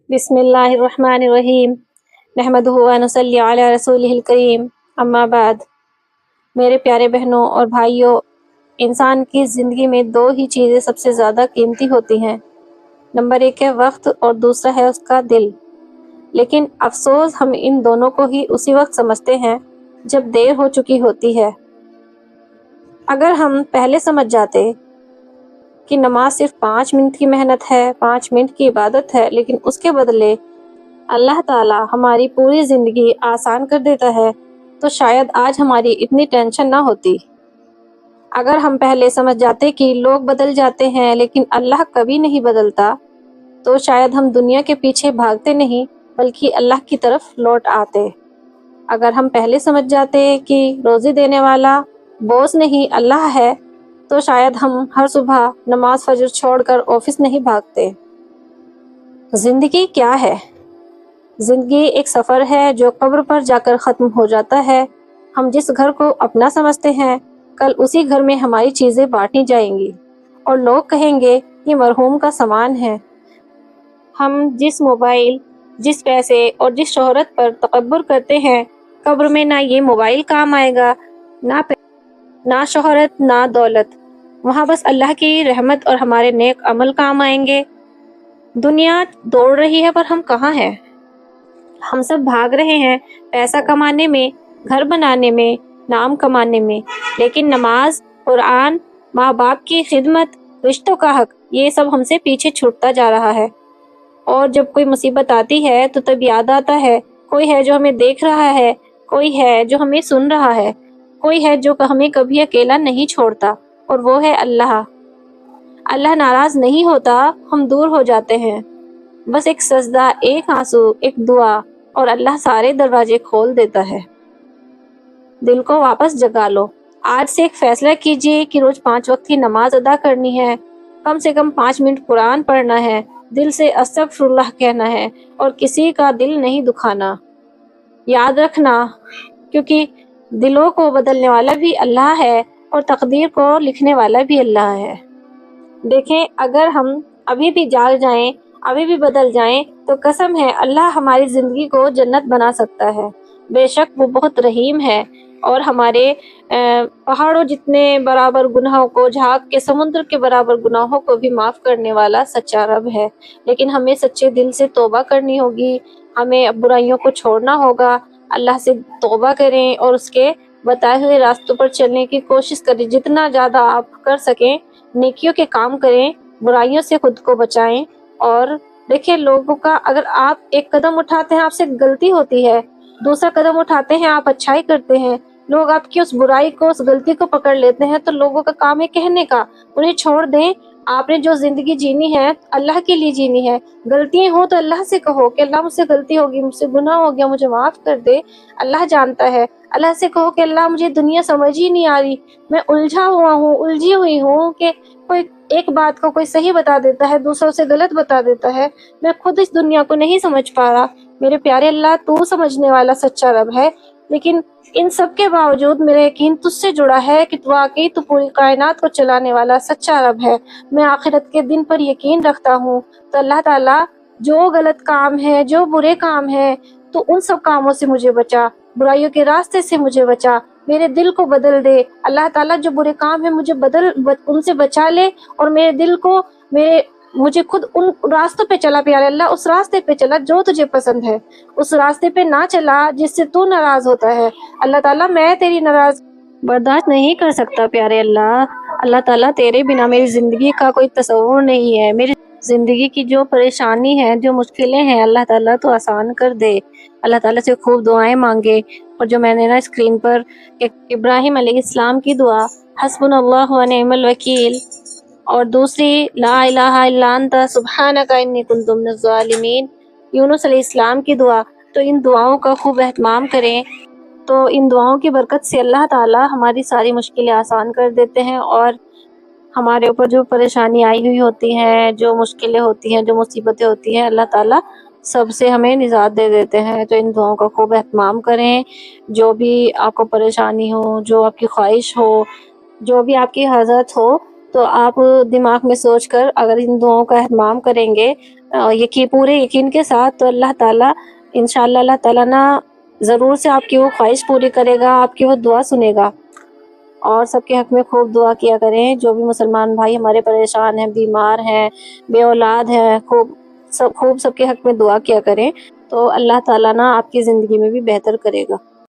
بسم اللہ الرحمن الرحیم نحمدہ و نصلی علی رسولہ الکریم اما بعد۔ میرے پیارے بہنوں اور بھائیوں، انسان کی زندگی میں دو ہی چیزیں سب سے زیادہ قیمتی ہوتی ہیں۔ نمبر 1 ہے وقت اور دوسرا ہے اس کا دل۔ لیکن افسوس ہم ان دونوں کو ہی اسی وقت سمجھتے ہیں جب دیر ہو چکی ہوتی ہے۔ اگر ہم پہلے سمجھ جاتے کہ نماز صرف 5 منٹ کی محنت ہے، 5 منٹ کی عبادت ہے، لیکن اس کے بدلے اللہ تعالیٰ ہماری پوری زندگی آسان کر دیتا ہے، تو شاید آج ہماری اتنی ٹینشن نہ ہوتی۔ اگر ہم پہلے سمجھ جاتے کہ لوگ بدل جاتے ہیں لیکن اللہ کبھی نہیں بدلتا، تو شاید ہم دنیا کے پیچھے بھاگتے نہیں بلکہ اللہ کی طرف لوٹ آتے۔ اگر ہم پہلے سمجھ جاتے کہ روزی دینے والا بوس نہیں اللہ ہے، تو شاید ہم ہر صبح نماز فجر چھوڑ کر آفس نہیں بھاگتے۔ زندگی کیا ہے؟ زندگی ایک سفر ہے جو قبر پر جا کر ختم ہو جاتا ہے۔ ہم جس گھر کو اپنا سمجھتے ہیں، کل اسی گھر میں ہماری چیزیں بانٹی جائیں گی اور لوگ کہیں گے یہ مرحوم کا سامان ہے۔ ہم جس موبائل، جس پیسے اور جس شہرت پر تکبر کرتے ہیں، قبر میں نہ یہ موبائل کام آئے گا، نہ شہرت، نہ دولت۔ وہاں بس اللہ کی رحمت اور ہمارے نیک عمل کام آئیں گے۔ دنیا دوڑ رہی ہے پر ہم کہاں ہیں؟ ہم سب بھاگ رہے ہیں پیسہ کمانے میں، گھر بنانے میں، نام کمانے میں، لیکن نماز، قرآن، ماں باپ کی خدمت، رشتوں کا حق، یہ سب ہم سے پیچھے چھوٹتا جا رہا ہے۔ اور جب کوئی مصیبت آتی ہے تو تب یاد آتا ہے کوئی ہے جو ہمیں دیکھ رہا ہے، کوئی ہے جو ہمیں سن رہا ہے، کوئی ہے جو ہمیں کبھی اکیلا نہیں چھوڑتا، اور وہ ہے اللہ۔ اللہ ناراض نہیں ہوتا، ہم دور ہو جاتے ہیں۔ بس ایک سجدہ، ایک آنسو، ایک دعا، اور اللہ سارے دروازے کھول دیتا ہے۔ دل کو واپس جگا لو۔ آج سے ایک فیصلہ کیجئے کہ روز 5 وقت کی نماز ادا کرنی ہے، کم سے کم 5 منٹ قرآن پڑھنا ہے، دل سے استغفر اللہ کہنا ہے، اور کسی کا دل نہیں دکھانا۔ یاد رکھنا، کیونکہ دلوں کو بدلنے والا بھی اللہ ہے اور تقدیر کو لکھنے والا بھی اللہ ہے۔ دیکھیں، اگر ہم ابھی بھی جاگ جائیں، ابھی بھی بدل جائیں، تو قسم ہے اللہ ہماری زندگی کو جنت بنا سکتا ہے۔ بے شک وہ بہت رحیم ہے، اور ہمارے پہاڑوں جتنے برابر گناہوں کو جھاگ کے سمندر کے برابر گناہوں کو بھی معاف کرنے والا سچا رب ہے۔ لیکن ہمیں سچے دل سے توبہ کرنی ہوگی، ہمیں برائیوں کو چھوڑنا ہوگا، اللہ سے توبہ کریں اور اس کے بتائے ہوئے راستوں پر چلنے کی کوشش کریں۔ جتنا زیادہ آپ کر سکیں نیکیوں کے کام کریں، برائیوں سے خود کو بچائیں۔ اور دیکھیں، لوگوں کا اگر آپ ایک قدم اٹھاتے ہیں، آپ سے غلطی ہوتی ہے، دوسرا قدم اٹھاتے ہیں، آپ اچھائی کرتے ہیں، لوگ آپ کی اس برائی کو، اس غلطی کو پکڑ لیتے ہیں، تو لوگوں کا کام ہے کہنے کا، انہیں چھوڑ دیں۔ آپ نے جو زندگی جینی ہے اللہ کے لیے جینی ہے۔ غلطیاں ہوں تو اللہ سے کہو کہ اللہ مجھ سے غلطی ہوگی، مجھ سے گناہ ہو گیا، مجھے معاف کر دے، اللہ جانتا ہے۔ اللہ سے کہو کہ اللہ مجھے دنیا سمجھ ہی نہیں آ رہی، میں الجھا ہوا ہوں، الجھی ہوئی ہوں کہ کوئی ایک بات کو کوئی صحیح بتا دیتا ہے، دوسروں سے غلط بتا دیتا ہے، میں خود اس دنیا کو نہیں سمجھ پا رہا۔ میرے پیارے اللہ، تو سمجھنے والا سچا رب ہے، لیکن ان سب کے باوجود میرا یقین تجھ سے جڑا ہے کہ تو واقعی تو پوری کائنات کو چلانے والا سچا رب ہے۔ میں آخرت کے دن پر یقین رکھتا ہوں، تو اللہ تعالیٰ جو غلط کام ہے، جو برے کام ہے، تو ان سب کاموں سے مجھے بچا، برائیوں کے راستے سے مجھے بچا، میرے دل کو بدل دے اللہ تعالیٰ۔ جو برے کام ہیں مجھے ان سے بچا لے، اور میرے دل کو مجھے خود ان راستوں پہ چلا پیارے اللہ، اس راستے پہ چلا جو تجھے پسند ہے، اس راستے پہ نہ چلا جس سے تو ناراض ہوتا ہے۔ اللہ تعالیٰ، میں تیری ناراض برداشت نہیں کر سکتا پیارے اللہ۔ اللہ تعالیٰ، تیرے بنا میری زندگی کا کوئی تصور نہیں ہے۔ میری زندگی کی جو پریشانی ہے، جو مشکلیں ہیں، اللہ تعالیٰ تو آسان کر دے۔ اللہ تعالیٰ سے خوب دعائیں مانگے، اور جو میں نے نا اسکرین پر ایک ابراہیم علیہ السلام کی دعا، حسبنا اللہ و نعم الوکیل، اور دوسری لا الہ الا انت سبحانک انی کنت من الظالمین، یونس علیہ السلام کی دعا، تو ان دعاؤں کا خوب اہتمام کریں۔ تو ان دعاؤں کی برکت سے اللہ تعالیٰ ہماری ساری مشکلیں آسان کر دیتے ہیں، اور ہمارے اوپر جو پریشانی آئی ہوئی ہوتی ہیں، جو مشکلیں ہوتی ہیں، جو مصیبتیں ہوتی ہیں، اللہ تعالیٰ سب سے ہمیں نجات دے دیتے ہیں۔ تو ان دعاؤں کا خوب اہتمام کریں۔ جو بھی آپ کو پریشانی ہو، جو آپ کی خواہش ہو، جو بھی آپ کی حاجت ہو، تو آپ دماغ میں سوچ کر اگر ان دعاؤں کا اہتمام کریں گے پورے یقین کے ساتھ، تو اللہ تعالیٰ انشاءاللہ اللہ تعالیٰ نا ضرور سے آپ کی وہ خواہش پوری کرے گا، آپ کی وہ دعا سنے گا۔ اور سب کے حق میں خوب دعا کیا کریں، جو بھی مسلمان بھائی ہمارے پریشان ہیں، بیمار ہیں، بے اولاد ہیں، خوب سب کے حق میں دعا کیا کریں، تو اللہ تعالیٰ نا آپ کی زندگی میں بھی بہتر کرے گا۔